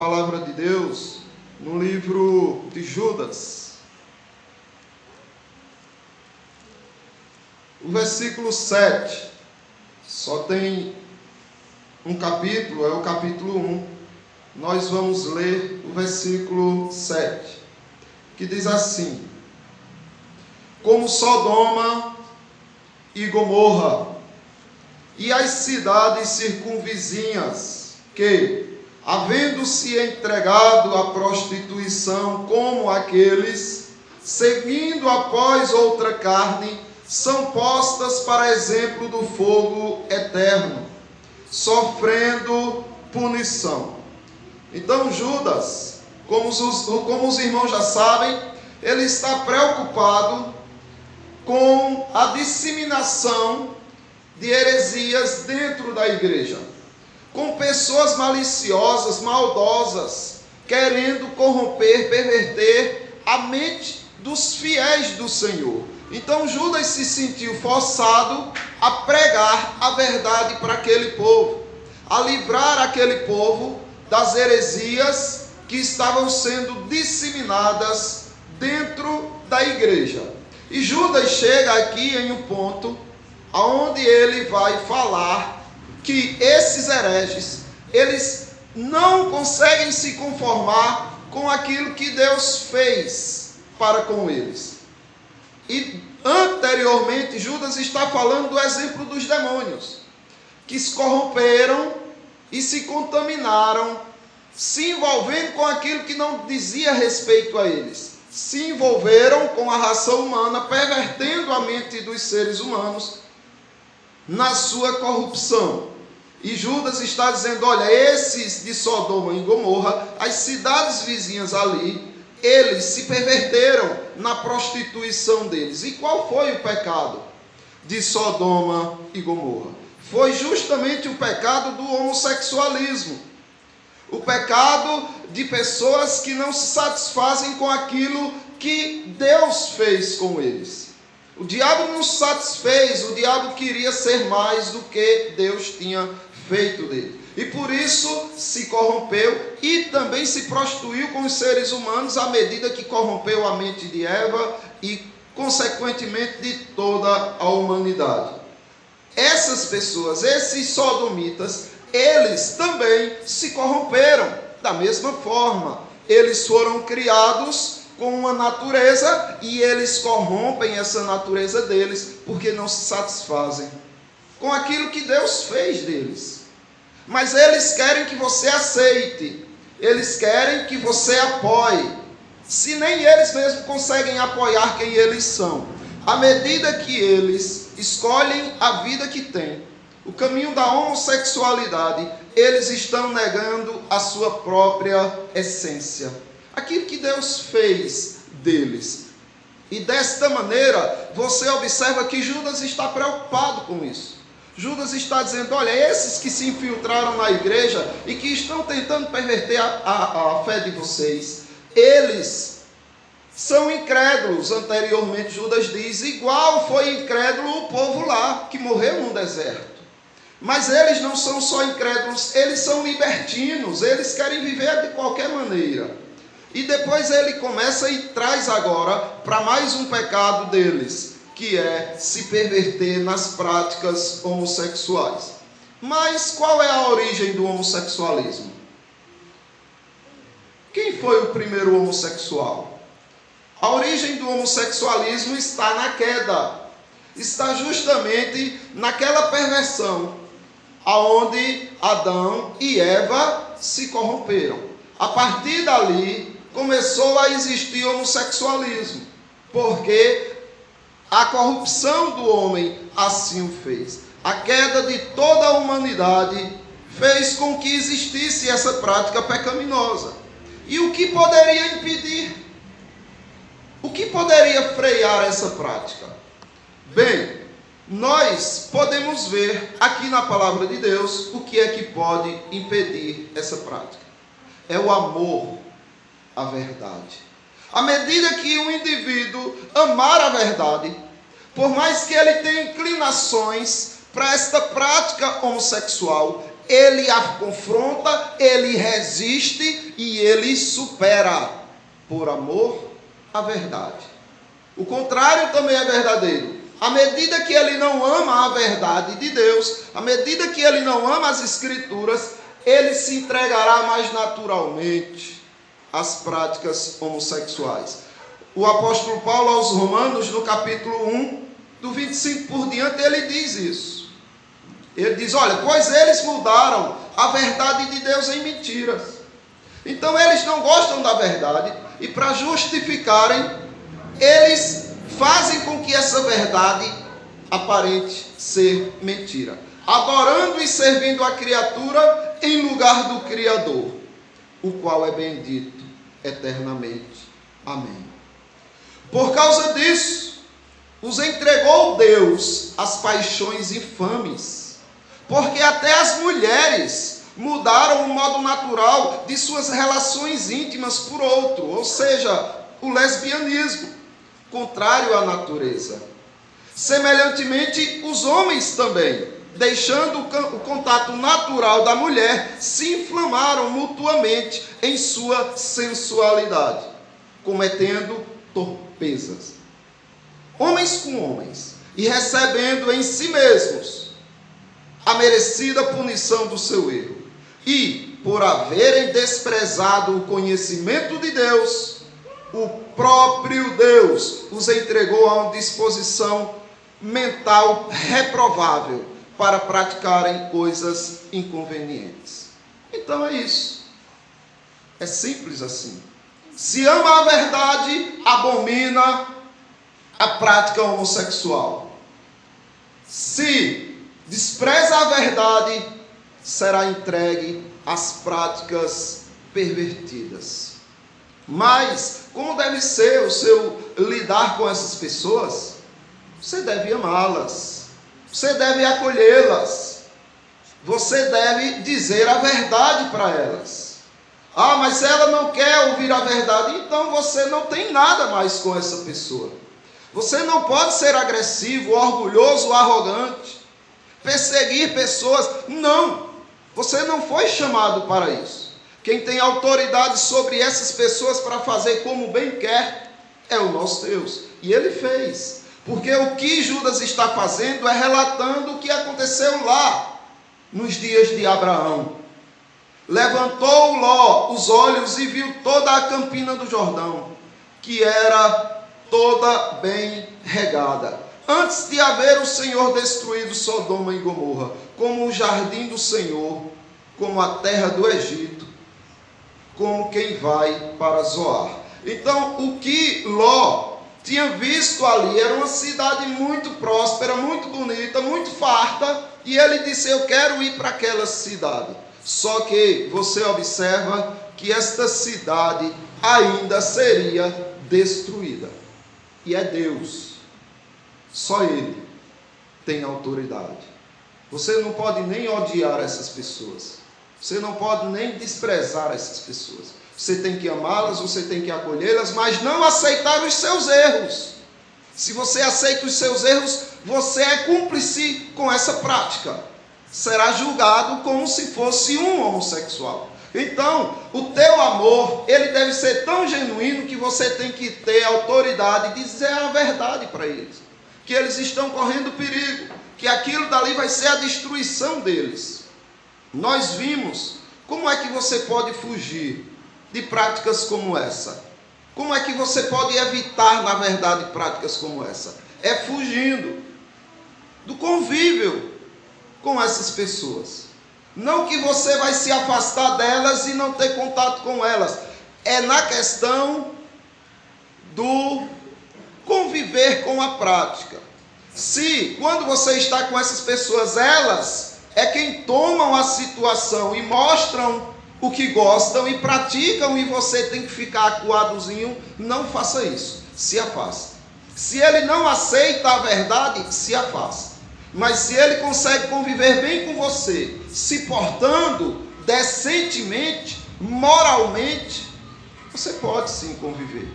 Palavra de Deus no livro de Judas, o versículo 7, só tem um capítulo, é o capítulo 1, nós vamos ler o versículo 7, que diz assim: como Sodoma e Gomorra e as cidades circunvizinhas, que havendo-se entregado à prostituição como aqueles, seguindo após outra carne, são postas para exemplo do fogo eterno, sofrendo punição. Então Judas, como os irmãos já sabem, ele está preocupado com a disseminação de heresias dentro da igreja, com pessoas maliciosas, maldosas, querendo corromper, perverter a mente dos fiéis do Senhor. Então Judas se sentiu forçado a pregar a verdade para aquele povo, a livrar aquele povo das heresias que estavam sendo disseminadas dentro da igreja. E Judas chega aqui em um ponto onde ele vai falar que esses hereges, eles não conseguem se conformar com aquilo que Deus fez para com eles. E anteriormente, Judas está falando do exemplo dos demônios, que se corromperam e se contaminaram, se envolvendo com aquilo que não dizia respeito a eles. Se envolveram com a raça humana, pervertendo a mente dos seres humanos na sua corrupção. E Judas está dizendo: olha, esses de Sodoma e Gomorra, as cidades vizinhas ali, eles se perverteram na prostituição deles. E qual foi o pecado de Sodoma e Gomorra? Foi justamente o pecado do homossexualismo. O pecado de pessoas que não se satisfazem com aquilo que Deus fez com eles. O diabo não se satisfez, o diabo queria ser mais do que Deus tinha feito dele. E por isso se corrompeu e também se prostituiu com os seres humanos à medida que corrompeu a mente de Eva e, consequentemente, de toda a humanidade. Essas pessoas, esses sodomitas, eles também se corromperam da mesma forma. Eles foram criados com uma natureza e eles corrompem essa natureza deles porque não se satisfazem com aquilo que Deus fez deles. Mas eles querem que você aceite, eles querem que você apoie, se nem eles mesmos conseguem apoiar quem eles são. À medida que eles escolhem a vida que têm, o caminho da homossexualidade, eles estão negando a sua própria essência, aquilo que Deus fez deles. E desta maneira, você observa que Judas está preocupado com isso. Judas está dizendo: olha, esses que se infiltraram na igreja e que estão tentando perverter a fé de vocês, eles são incrédulos. Anteriormente Judas diz: igual foi incrédulo o povo lá, que morreu no deserto. Mas eles não são só incrédulos, eles são libertinos, eles querem viver de qualquer maneira. E depois ele começa e traz agora para mais um pecado deles, que é se perverter nas práticas homossexuais. Mas qual é a origem do homossexualismo? Quem foi o primeiro homossexual? A origem do homossexualismo está na queda. Está justamente naquela perversão aonde Adão e Eva se corromperam. A partir dali começou a existir homossexualismo, porque a corrupção do homem assim o fez. A queda de toda a humanidade fez com que existisse essa prática pecaminosa. E o que poderia impedir? O que poderia frear essa prática? Bem, nós podemos ver aqui na palavra de Deus o que é que pode impedir essa prática. É o amor à verdade. À medida que um indivíduo amar a verdade, por mais que ele tenha inclinações para esta prática homossexual, ele a confronta, ele resiste e ele supera por amor à verdade. O contrário também é verdadeiro. À medida que ele não ama a verdade de Deus, à medida que ele não ama as Escrituras, ele se entregará mais naturalmente às práticas homossexuais. O apóstolo Paulo aos Romanos, no capítulo 1, do 25 por diante, ele diz isso. Ele diz, olha, pois eles mudaram a verdade de Deus em mentiras. Então eles não gostam da verdade e para justificarem, eles fazem com que essa verdade aparente ser mentira, adorando e servindo a criatura em lugar do Criador, o qual é bendito eternamente. Amém. Por causa disso, os entregou Deus às paixões infames, porque até as mulheres mudaram o modo natural de suas relações íntimas por outro, ou seja, o lesbianismo, contrário à natureza. Semelhantemente, os homens também, deixando o contato natural da mulher, se inflamaram mutuamente em sua sensualidade, cometendo torpezas, homens com homens, e recebendo em si mesmos a merecida punição do seu erro. E, por haverem desprezado o conhecimento de Deus, o próprio Deus os entregou a uma disposição mental reprovável para praticarem coisas inconvenientes. Então é isso. É simples assim. Se ama a verdade, abomina a prática homossexual. Se despreza a verdade, será entregue às práticas pervertidas. Mas, como deve ser o seu lidar com essas pessoas? Você deve amá-las. Você deve acolhê-las. Você deve dizer a verdade para elas. Ah, mas se ela não quer ouvir a verdade, então você não tem nada mais com essa pessoa. Você não pode ser agressivo, orgulhoso, arrogante, perseguir pessoas. Não, você não foi chamado para isso. Quem tem autoridade sobre essas pessoas para fazer como bem quer é o nosso Deus. E Ele fez. Porque o que Judas está fazendo é relatando o que aconteceu lá, nos dias de Abraão. Levantou Ló os olhos e viu toda a campina do Jordão, que era toda bem regada, antes de haver o Senhor destruído Sodoma e Gomorra, como o jardim do Senhor, como a terra do Egito, como quem vai para Zoar. Então, o que Ló tinha visto ali era uma cidade muito próspera, muito bonita, muito farta, e ele disse, eu quero ir para aquela cidade. Só que você observa que esta cidade ainda seria destruída. E é Deus. Só Ele tem autoridade. Você não pode nem odiar essas pessoas. Você não pode nem desprezar essas pessoas. Você tem que amá-las, você tem que acolhê-las, mas não aceitar os seus erros. Se você aceita os seus erros, você é cúmplice com essa prática. Será julgado como se fosse um homossexual. Então, o teu amor, ele deve ser tão genuíno que você tem que ter autoridade de dizer a verdade para eles. Que eles estão correndo perigo, que aquilo dali vai ser a destruição deles. Nós vimos como é que você pode fugir de práticas como essa. Como é que você pode evitar, na verdade, práticas como essa? É fugindo do convívio com essas pessoas. Não que você vai se afastar delas e não ter contato com elas. É na questão do conviver com a prática. Se, quando você está com essas pessoas, elas é quem tomam a situação e mostram o que gostam e praticam, e você tem que ficar acuadozinho, não faça isso. Se afaste. Se ele não aceita a verdade, se afaste. Mas se ele consegue conviver bem com você, se portando decentemente, moralmente, você pode sim conviver.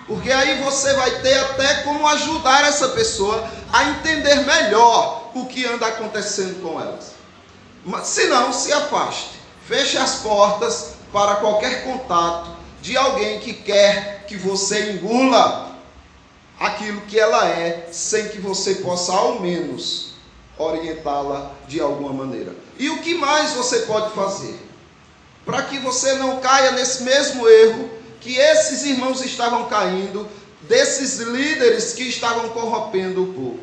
Porque aí você vai ter até como ajudar essa pessoa a entender melhor o que anda acontecendo com elas. Mas, se não, se afaste. Feche as portas para qualquer contato de alguém que quer que você engula aquilo que ela é, sem que você possa, ao menos, orientá-la de alguma maneira. E o que mais você pode fazer para que você não caia nesse mesmo erro que esses irmãos estavam caindo, desses líderes que estavam corrompendo o povo?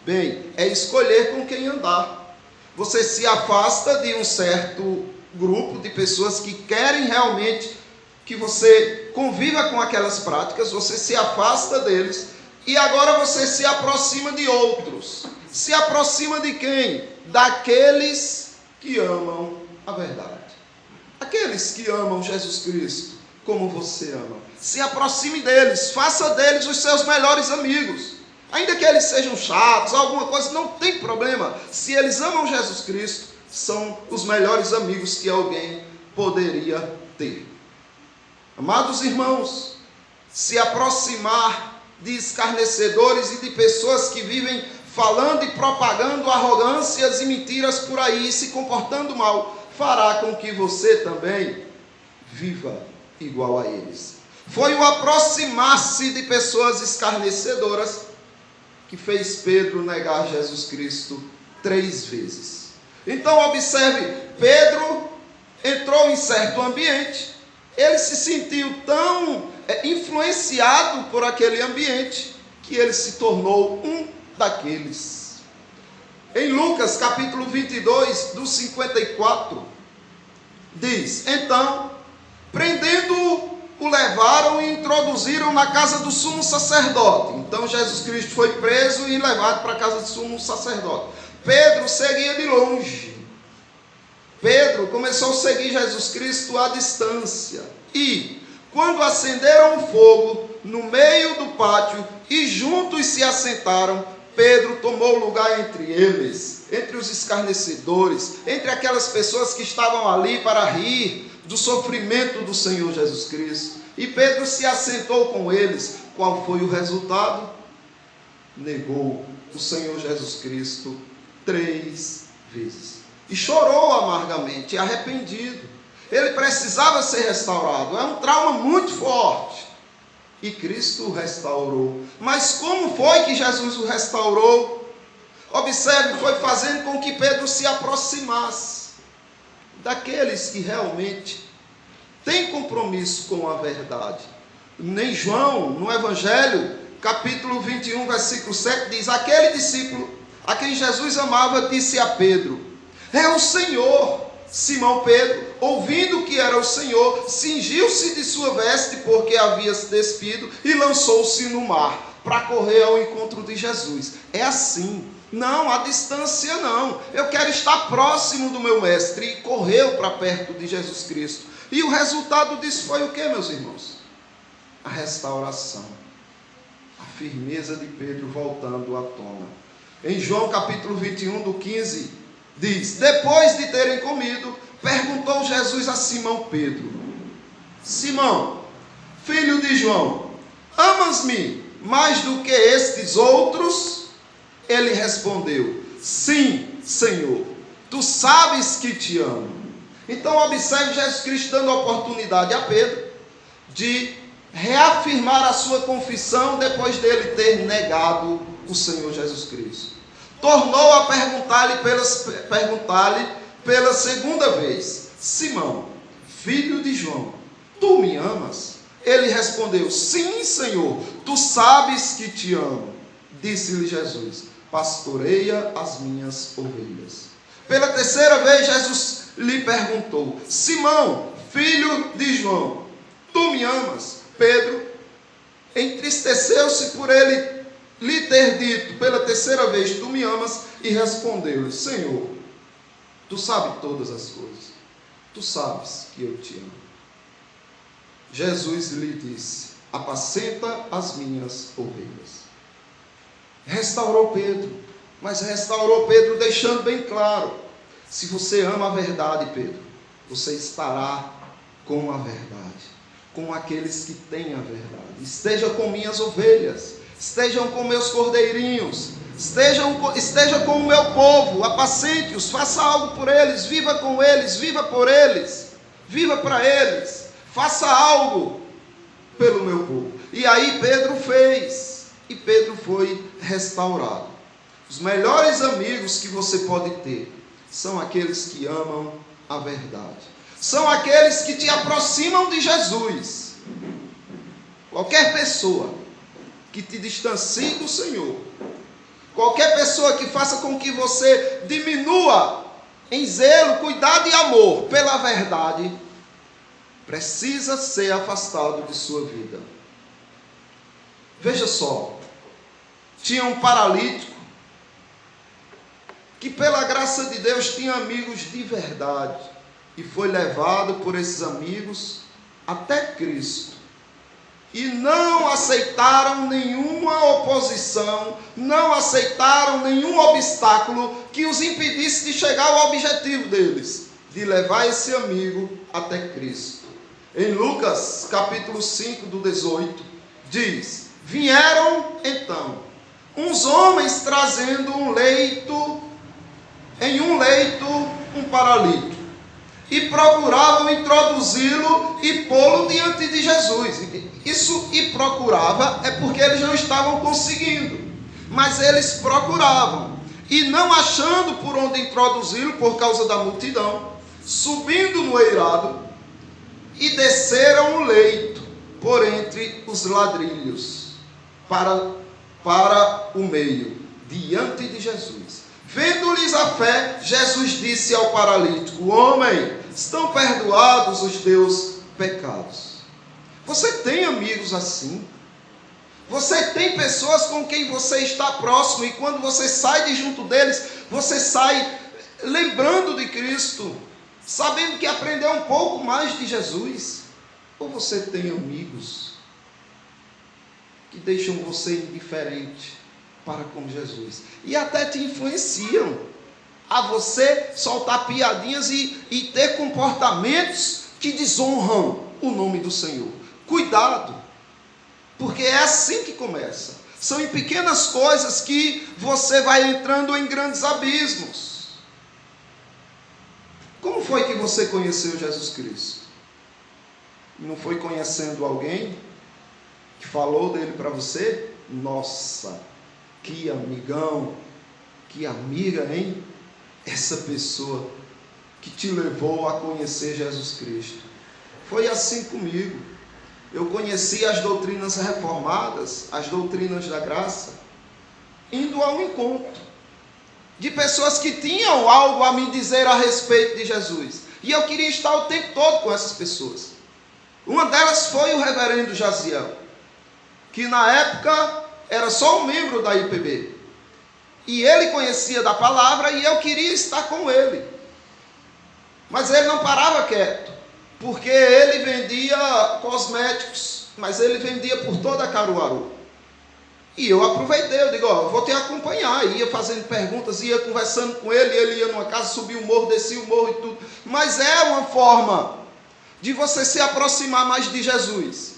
Bem, é escolher com quem andar. Você se afasta de um certo grupo de pessoas que querem realmente que você conviva com aquelas práticas, você se afasta deles e agora você se aproxima de outros. Se aproxima de quem? Daqueles que amam a verdade. Aqueles que amam Jesus Cristo como você ama. Se aproxime deles, faça deles os seus melhores amigos. Ainda que eles sejam chatos, alguma coisa, não tem problema. Se eles amam Jesus Cristo, são os melhores amigos que alguém poderia ter. Amados irmãos, se aproximar de escarnecedores e de pessoas que vivem falando e propagando arrogâncias e mentiras por aí, se comportando mal, fará com que você também viva igual a eles. Foi o aproximar-se de pessoas escarnecedoras que fez Pedro negar Jesus Cristo 3 vezes. Então observe, Pedro entrou em certo ambiente, ele se sentiu tão influenciado por aquele ambiente, que ele se tornou um daqueles. Em Lucas capítulo 22, do 54, diz: então, prendendo-o, o levaram e introduziram na casa do sumo sacerdote. Então Jesus Cristo foi preso e levado para a casa do sumo sacerdote. Pedro seguia de longe. Pedro começou a seguir Jesus Cristo à distância. E, quando acenderam um fogo no meio do pátio e juntos se assentaram, Pedro tomou lugar entre eles, entre os escarnecedores, entre aquelas pessoas que estavam ali para rir do sofrimento do Senhor Jesus Cristo. E Pedro se assentou com eles. Qual foi o resultado? Negou o Senhor Jesus Cristo 3 vezes. E chorou amargamente, arrependido. Ele precisava ser restaurado. É um trauma muito forte. E Cristo o restaurou. Mas como foi que Jesus o restaurou? Observe, foi fazendo com que Pedro se aproximasse daqueles que realmente têm compromisso com a verdade. Nem João, no Evangelho, capítulo 21, versículo 7, diz: aquele discípulo a quem Jesus amava disse a Pedro: é o Senhor. Simão Pedro, ouvindo que era o Senhor, cingiu-se de sua veste, porque havia se despido, e lançou-se no mar, para correr ao encontro de Jesus. É assim. Não, a distância não. Eu quero estar próximo do meu mestre. E correu para perto de Jesus Cristo. E o resultado disso foi o que, meus irmãos? A restauração. A firmeza de Pedro voltando à tona. Em João capítulo 21, do 15, diz: depois de terem comido, perguntou Jesus a Simão Pedro: Simão, filho de João, amas-me mais do que estes outros? Ele respondeu: sim, Senhor, tu sabes que te amo. Então observe Jesus Cristo dando a oportunidade a Pedro de reafirmar a sua confissão depois dele ter negado o Senhor Jesus Cristo. Tornou a perguntar-lhe pela segunda vez: Simão, filho de João, tu me amas? Ele respondeu: sim, Senhor, tu sabes que te amo. Disse-lhe Jesus: pastoreia as minhas ovelhas. Pela terceira vez Jesus lhe perguntou: Simão, filho de João, tu me amas? Pedro entristeceu-se por ele lhe ter dito pela terceira vez: tu me amas? E respondeu-lhe: Senhor, tu sabes todas as coisas, tu sabes que eu te amo. Jesus lhe disse: apacenta as minhas ovelhas. Restaurou Pedro, mas restaurou Pedro deixando bem claro: se você ama a verdade, Pedro, você estará com a verdade, com aqueles que têm a verdade. Esteja com minhas ovelhas, estejam com meus cordeirinhos, esteja com o meu povo, apacente-os, faça algo por eles, viva com eles, viva por eles, viva para eles, faça algo pelo meu povo. E aí Pedro fez, e Pedro foi restaurado. Os melhores amigos que você pode ter são aqueles que amam a verdade, são aqueles que te aproximam de Jesus. Qualquer pessoa que te distancie do Senhor, qualquer pessoa que faça com que você diminua em zelo, cuidado e amor pela verdade, precisa ser afastado de sua vida. Veja só, tinha um paralítico que pela graça de Deus tinha amigos de verdade e foi levado por esses amigos até Cristo. E não aceitaram nenhuma oposição, não aceitaram nenhum obstáculo que os impedisse de chegar ao objetivo deles, de levar esse amigo até Cristo. Em Lucas, capítulo 5, do 18, diz: vieram então uns homens trazendo em um leito um paralítico, e procuravam introduzi-lo e pô-lo diante de Jesus. Isso "e procurava" é porque eles não estavam conseguindo, mas eles procuravam, e não achando por onde introduzi-lo por causa da multidão, subindo no eirado, e desceram o leito por entre os ladrilhos para o meio, diante de Jesus. Vendo-lhes a fé, Jesus disse ao paralítico: homem, estão perdoados os teus pecados. Você tem amigos assim? Você tem pessoas com quem você está próximo, e quando você sai de junto deles, você sai lembrando de Cristo, sabendo que aprendeu um pouco mais de Jesus? Ou você tem amigos que deixam você indiferente para com Jesus e até te influenciam a você soltar piadinhas e ter comportamentos que desonram o nome do Senhor? Cuidado, porque é assim que começa. São em pequenas coisas que você vai entrando em grandes abismos. Como foi que você conheceu Jesus Cristo? Não foi conhecendo alguém que falou dele para você? Nossa, que amigão, que amiga, hein? Essa pessoa que te levou a conhecer Jesus Cristo. Foi assim comigo. Eu conheci as doutrinas reformadas, as doutrinas da graça, indo ao encontro de pessoas que tinham algo a me dizer a respeito de Jesus. E eu queria estar o tempo todo com essas pessoas. Uma delas foi o reverendo Jaziel, que na época era só um membro da IPB. E ele conhecia da palavra e eu queria estar com ele. Mas ele não parava quieto, porque ele vendia cosméticos, mas ele vendia por toda Caruaru. E eu aproveitei, eu digo, eu vou te acompanhar. Ia fazendo perguntas, ia conversando com ele, ele ia numa casa, subia o morro, descia o morro e tudo. Mas é uma forma de você se aproximar mais de Jesus.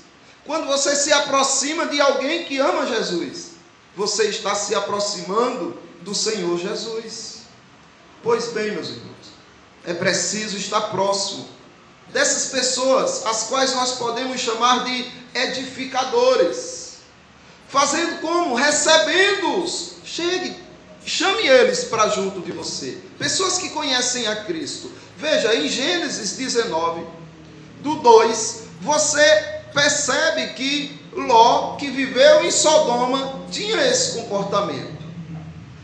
Quando você se aproxima de alguém que ama Jesus, você está se aproximando do Senhor Jesus. Pois bem, meus irmãos, é preciso estar próximo dessas pessoas, as quais nós podemos chamar de edificadores. Fazendo como? Recebendo-os. Chame eles para junto de você. Pessoas que conhecem a Cristo. Veja, em Gênesis 19, do 2, você percebe que Ló, que viveu em Sodoma, tinha esse comportamento.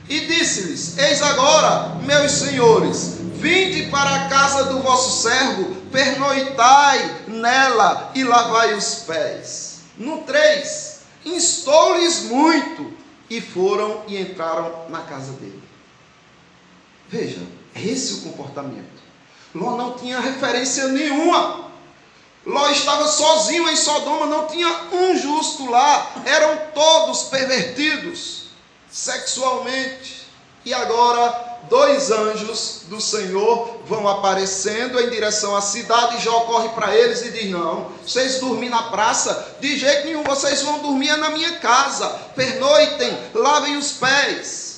E disse-lhes: eis agora, meus senhores, vinde para a casa do vosso servo, pernoitai nela e lavai os pés. No 3, instou-lhes muito, e foram e entraram na casa dele. Veja, esse é o comportamento. Ló não tinha referência nenhuma. Ló estava sozinho em Sodoma, não tinha um justo lá, eram todos pervertidos sexualmente. E agora 2 anjos do Senhor vão aparecendo em direção à cidade, e Jó corre para eles e diz: não, vocês dormem na praça? De jeito nenhum, vocês vão dormir na minha casa, pernoitem, lavem os pés.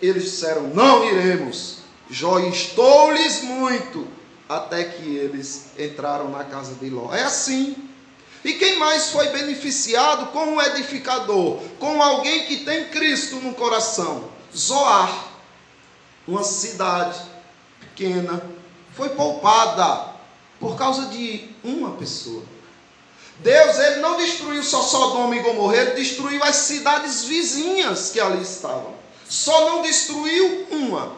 Eles disseram: não iremos. Jó instou-lhes muito, até que eles entraram na casa de Ló. É assim. E quem mais foi beneficiado com um edificador, com alguém que tem Cristo no coração? Zoar, uma cidade pequena, foi poupada por causa de uma pessoa. Deus, ele não destruiu só Sodoma e Gomorra, ele destruiu as cidades vizinhas que ali estavam. Só não destruiu uma,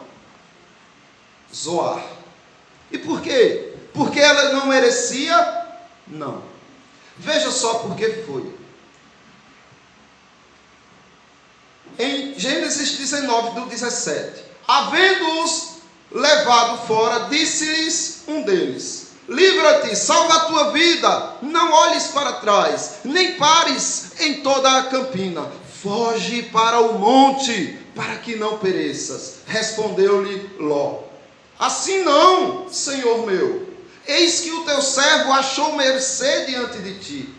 Zoar. E por quê? Porque ela não merecia? Não. Veja só por que foi. Em Gênesis 19, do 17. Havendo-os levado fora, disse-lhes um deles: livra-te, salva a tua vida, não olhes para trás, nem pares em toda a campina, foge para o monte, para que não pereças. Respondeu-lhe Ló: assim não, Senhor meu, eis que o teu servo achou mercê diante de ti,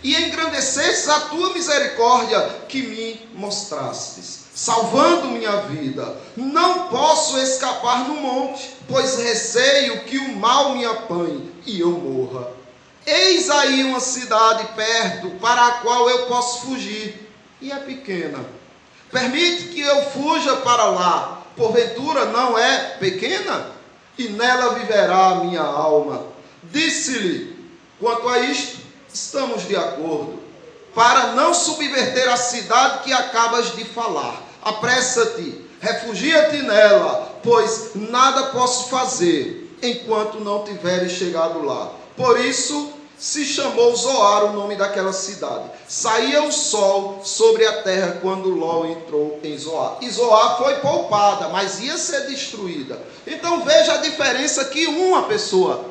e engrandecestes a tua misericórdia que me mostrastes, salvando minha vida. Não posso escapar no monte, pois receio que o mal me apanhe e eu morra. Eis aí uma cidade perto, para a qual eu posso fugir, e é pequena. Permite que eu fuja para lá, porventura não é pequena? E nela viverá a minha alma. Disse-lhe: quanto a isto, estamos de acordo, para não subverter a cidade que acabas de falar. Apressa-te, refugia-te nela, pois nada posso fazer, enquanto não tiveres chegado lá. Por isso se chamou Zoar o nome daquela cidade. Saía o sol sobre a terra quando Ló entrou em Zoar. E Zoar foi poupada, mas ia ser destruída. Então veja a diferença que uma pessoa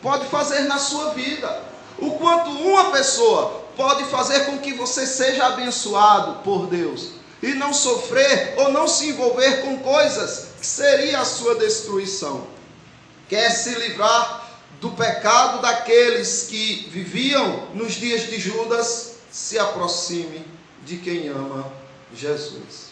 pode fazer na sua vida. O quanto uma pessoa pode fazer com que você seja abençoado por Deus e não sofrer ou não se envolver com coisas que seria a sua destruição. Quer se livrar do pecado daqueles que viviam nos dias de Judas? Se aproxime de quem ama Jesus.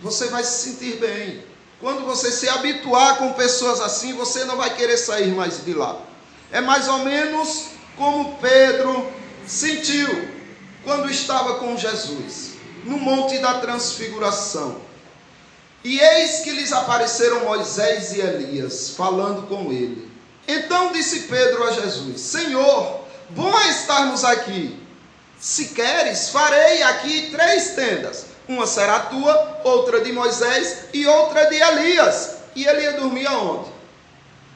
Você vai se sentir bem. Quando você se habituar com pessoas assim, você não vai querer sair mais de lá. É mais ou menos como Pedro sentiu quando estava com Jesus no Monte da Transfiguração. E eis que lhes apareceram Moisés e Elias, falando com ele. Então disse Pedro a Jesus: Senhor, bom é estarmos aqui. Se queres, farei aqui 3 tendas. Uma será tua, outra de Moisés e outra de Elias. E ele ia dormir aonde?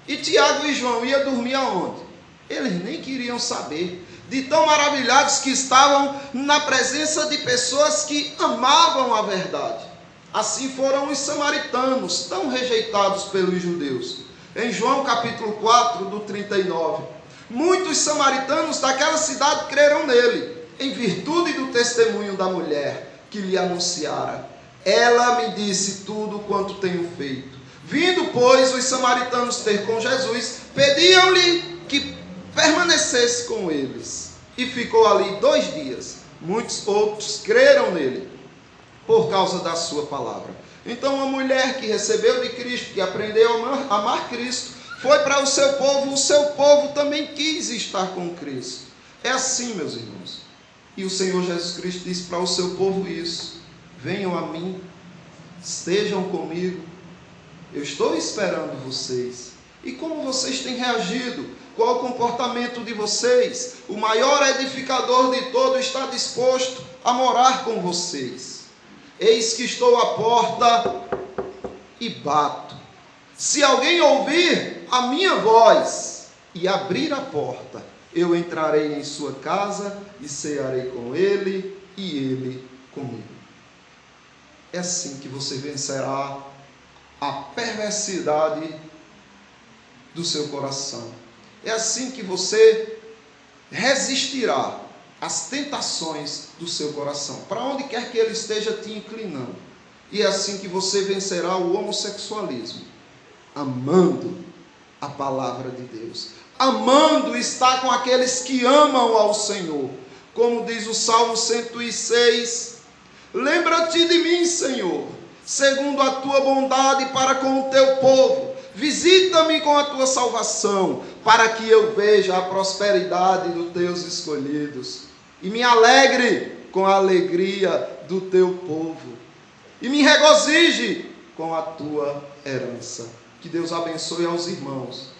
E Tiago e João iam dormir aonde? Eles nem queriam saber, de tão maravilhados que estavam na presença de pessoas que amavam a verdade. Assim foram os samaritanos, tão rejeitados pelos judeus. Em João capítulo 4, do 39, muitos samaritanos daquela cidade creram nele, em virtude do testemunho da mulher que lhe anunciara. Ela me disse tudo quanto tenho feito. Vindo, pois, os samaritanos ter com Jesus, pediam-lhe que permanecesse com eles. E ficou ali 2 dias. Muitos outros creram nele, por causa da sua palavra. Então a mulher que recebeu de Cristo, que aprendeu a amar Cristo, foi para o seu povo também quis estar com Cristo. É assim, meus irmãos. E o Senhor Jesus Cristo disse para o seu povo isso: venham a mim, estejam comigo, eu estou esperando vocês. E como vocês têm reagido? Qual o comportamento de vocês? O maior edificador de todo está disposto a morar com vocês. Eis que estou à porta e bato. Se alguém ouvir a minha voz e abrir a porta, eu entrarei em sua casa e cearei com ele e ele comigo. É assim que você vencerá a perversidade do seu coração. É assim que você resistirá às tentações do seu coração, para onde quer que ele esteja te inclinando. E é assim que você vencerá o homossexualismo, amando a palavra de Deus, amando estar com aqueles que amam ao Senhor. Como diz o Salmo 106, lembra-te de mim, Senhor, segundo a tua bondade para com o teu povo. Visita-me com a tua salvação, para que eu veja a prosperidade dos teus escolhidos e me alegre com a alegria do teu povo e me regozije com a tua herança. Que Deus abençoe aos irmãos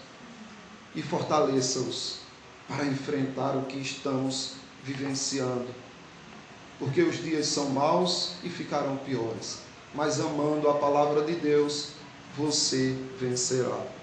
e fortaleça-os para enfrentar o que estamos vivenciando, porque os dias são maus e ficarão piores, mas amando a palavra de Deus, você vencerá.